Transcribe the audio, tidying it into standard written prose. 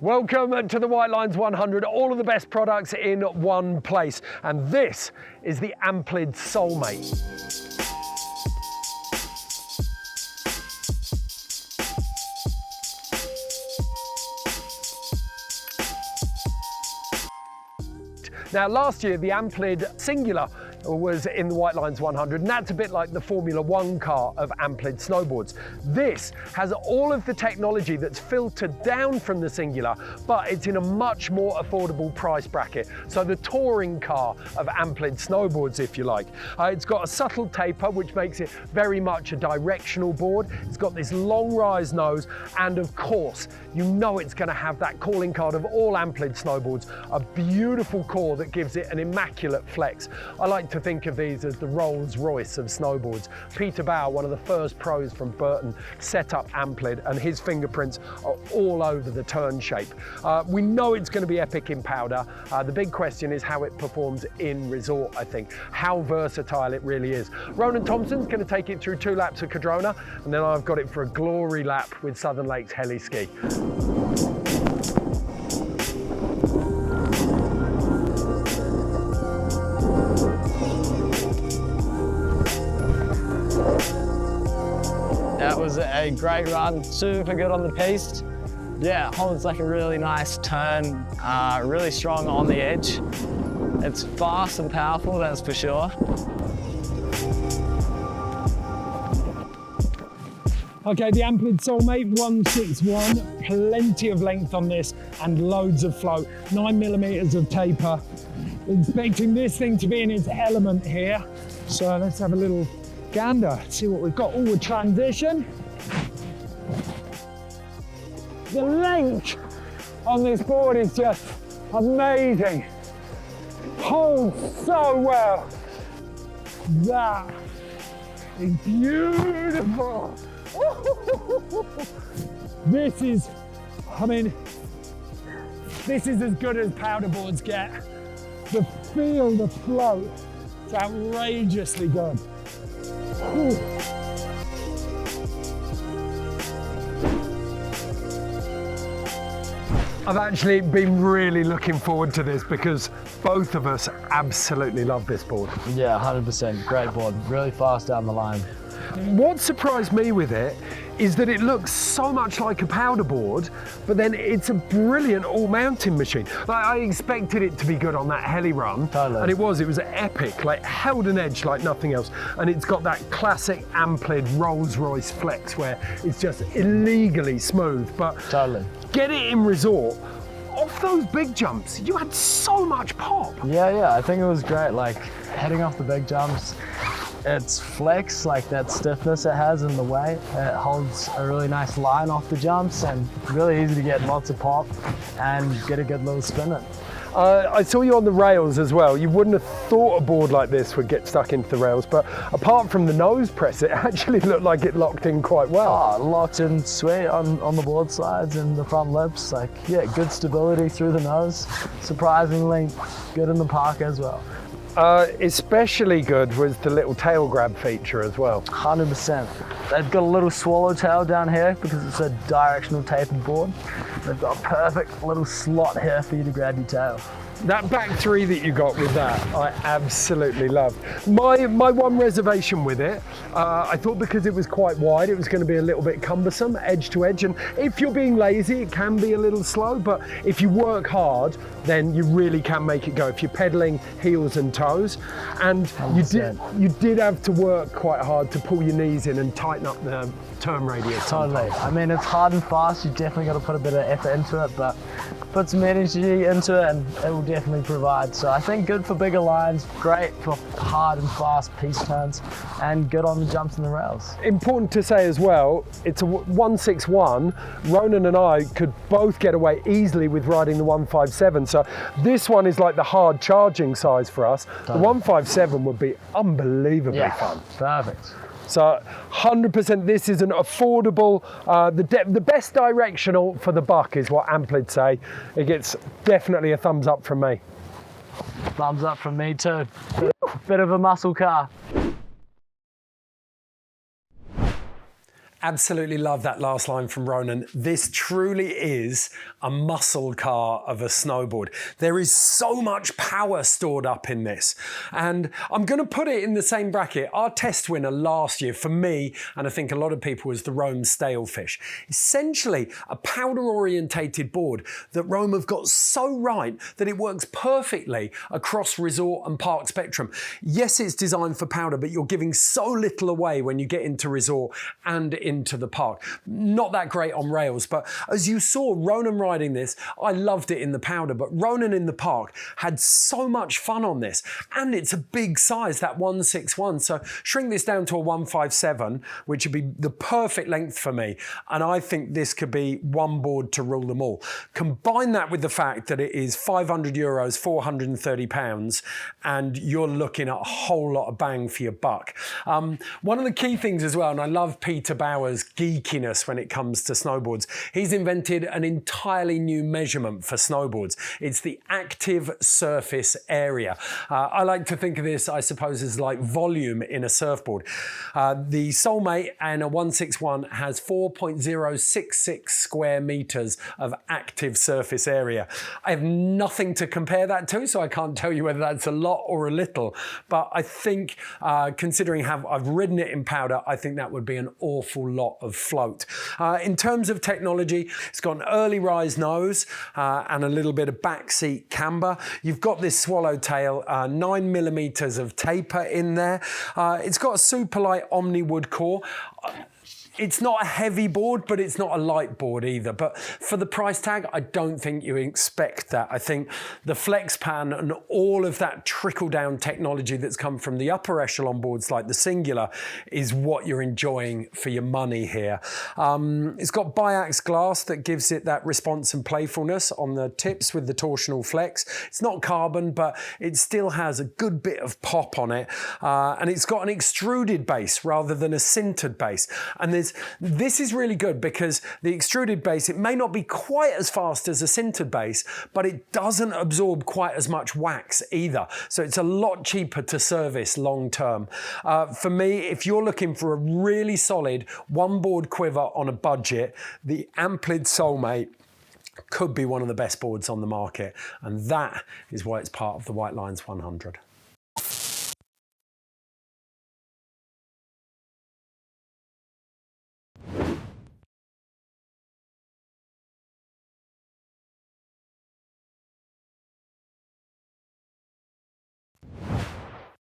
Welcome to the Whitelines 100, all of the best products in one place. And this is the Amplid Soulmate. Now last year the Amplid Singular was in the Whitelines 100, and that's a bit like the Formula One car of Amplid snowboards. This has all of the technology that's filtered down from the Singular, but it's in a much more affordable price bracket. So the touring car of Amplid snowboards, if you like. It's got a subtle taper, which makes it very much a directional board. It's got this long rise nose, and of course, you know it's going to have that calling card of all Amplid snowboards, a beautiful core that gives it an immaculate flex. I like to think of these as the Rolls Royce of snowboards. Peter Bauer, one of the first pros from Burton, set up Amplid, and his fingerprints are all over the turn shape. We know it's going to be epic in powder. The big question is how it performs in resort, I think. How versatile it really is. Ronan Thompson's going to take it through 2 laps of Cadrona, and then I've got it for a glory lap with Southern Lakes Heli ski. That was a great run, super good on the piste. Yeah, holds like a really nice turn, really strong on the edge. It's fast and powerful, that's for sure. Okay, the Amplid Soulmate 161, plenty of length on this and loads of float, 9mm of taper. Expecting this thing to be in its element here. So let's have a little gander, see what we've got. Oh, a transition. The length on this board is just amazing. Holds so well. That is beautiful. This is, I mean, this is as good as powder boards get. The feel, the float, it's outrageously good. Ooh. I've actually been really looking forward to this because both of us absolutely love this board. Yeah, 100%, great board, really fast down the line. What surprised me with it is that it looks so much like a powder board, but then it's a brilliant all-mountain machine. Like, I expected it to be good on that Heli run, totally. And it was epic, like held an edge like nothing else. And it's got that classic Amplid Rolls Royce flex where it's just illegally smooth, but totally. Get it in resort. Off those big jumps, you had so much pop. Yeah, I think it was great, like heading off the big jumps. It's flex, like that stiffness it has in the way. It holds a really nice line off the jumps and really easy to get lots of pop and get a good little spin in. I saw you on the rails as well. You wouldn't have thought a board like this would get stuck into the rails, but apart from the nose press, it actually looked like it locked in quite well. Oh, locked in sweet on the board sides and the front lips. Like, yeah, good stability through the nose. Surprisingly good in the park as well. Especially good was the little tail grab feature as well. 100%. They've got a little swallowtail down here because it's a directional tapered board. They've got a perfect little slot here for you to grab your tail. That back 3 that you got with that, I absolutely loved. My one reservation with it, I thought because it was quite wide, it was going to be a little bit cumbersome, edge to edge. And if you're being lazy, it can be a little slow, but if you work hard, then you really can make it go if you're pedaling heels and toes. And you did have to work quite hard to pull your knees in and tighten up the turn radius. Totally. I mean, it's hard and fast. You definitely got to put a bit of effort into it, but put some energy into it and it will definitely provide. So I think good for bigger lines, great for hard and fast piste turns, and good on the jumps and the rails. Important to say as well, it's a 161. Ronan and I could both get away easily with riding the 157. So this one is like the hard charging size for us. The 157 would be unbelievably fun. Perfect. So 100% this is an affordable, the best directional for the buck is what Amplid say. It gets definitely a thumbs up from me. Thumbs up from me too. Bit of a muscle car. Absolutely love that last line from Ronan. This truly is a muscle car of a snowboard. There is so much power stored up in this. And I'm going to put it in the same bracket. Our test winner last year for me, and I think a lot of people, was the Rome Stalefish. Essentially a powder orientated board that Rome have got so right that it works perfectly across resort and park spectrum. Yes, it's designed for powder, but you're giving so little away when you get into resort and into the park. Not that great on rails, but as you saw Ronan riding this, I loved it in the powder, but Ronan in the park had so much fun on this. And it's a big size, that 161. So shrink this down to a 157, which would be the perfect length for me. And I think this could be one board to rule them all. Combine that with the fact that it is 500 euros, 430 pounds, and you're looking at a whole lot of bang for your buck. One of the key things as well, and I love Peter Bauer's geekiness when it comes to snowboards. He's invented an entirely new measurement for snowboards. It's the active surface area. I like to think of this, I suppose, as like volume in a surfboard. The Soulmate and a 161 has 4.066 square meters of active surface area. I have nothing to compare that to, so I can't tell you whether that's a lot or a little, but I think considering how I've ridden it in powder, I think that would be an awful lot of float. In terms of technology, it's got an early rise nose and a little bit of backseat camber. You've got this swallowtail, 9mm of taper in there. It's got a super light Omni wood core. It's not a heavy board, but it's not a light board either. But for the price tag, I don't think you expect that. I think the flex pan and all of that trickle-down technology that's come from the upper echelon boards like the Singular is what you're enjoying for your money here. It's got biax glass that gives it that response and playfulness on the tips with the torsional flex. It's not carbon, but it still has a good bit of pop on it. And it's got an extruded base rather than a sintered base. And this is really good because the extruded base, it may not be quite as fast as a sintered base, but it doesn't absorb quite as much wax either. So it's a lot cheaper to service long term. For me, if you're looking for a really solid one board quiver on a budget, the Amplid Soulmate could be one of the best boards on the market. And that is why it's part of the Whitelines 100.